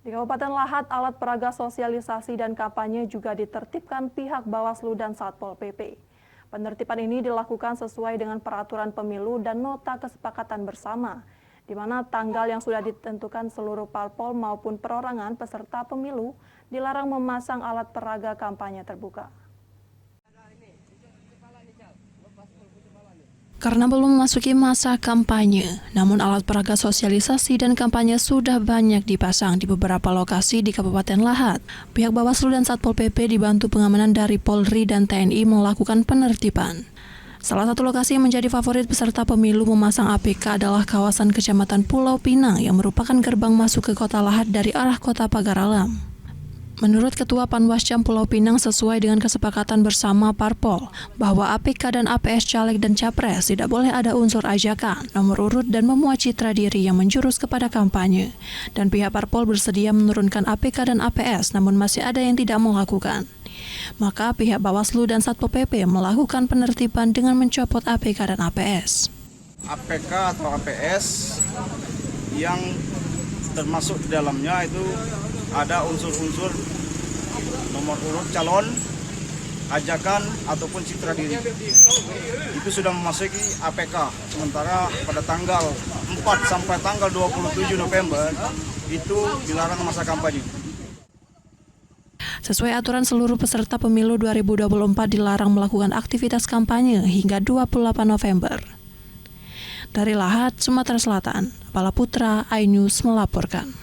Di Kabupaten Lahat, alat peraga sosialisasi dan kampanye juga ditertibkan pihak Bawaslu dan Satpol PP. Penertiban ini dilakukan sesuai dengan peraturan pemilu dan nota kesepakatan bersama, di mana tanggal yang sudah ditentukan seluruh parpol maupun perorangan peserta pemilu dilarang memasang alat peraga kampanye terbuka. Karena belum memasuki masa kampanye, namun alat peraga sosialisasi dan kampanye sudah banyak dipasang di beberapa lokasi di Kabupaten Lahat. Pihak Bawaslu dan Satpol PP dibantu pengamanan dari Polri dan TNI melakukan penertiban. Salah satu lokasi yang menjadi favorit peserta pemilu memasang APK adalah kawasan Kecamatan Pulau Pinang yang merupakan gerbang masuk ke Kota Lahat dari arah Kota Pagar Alam. Menurut Ketua Panwascam Pulau Pinang, sesuai dengan kesepakatan bersama Parpol bahwa APK dan APS caleg dan capres tidak boleh ada unsur ajakan, nomor urut dan memuat citra diri yang menjurus kepada kampanye. Dan pihak Parpol bersedia menurunkan APK dan APS, namun masih ada yang tidak melakukan. Maka pihak Bawaslu dan Satpol PP melakukan penertiban dengan mencopot APK dan APS. APK atau APS yang termasuk di dalamnya itu ada unsur-unsur nomor urut calon, ajakan, ataupun citra diri. Itu sudah memasuki APK. Sementara pada tanggal 4 sampai tanggal 27 November itu dilarang masa kampanye. Sesuai aturan, seluruh peserta pemilu 2024 dilarang melakukan aktivitas kampanye hingga 28 November. Dari Lahat, Sumatera Selatan, Bala Putra, iNews melaporkan.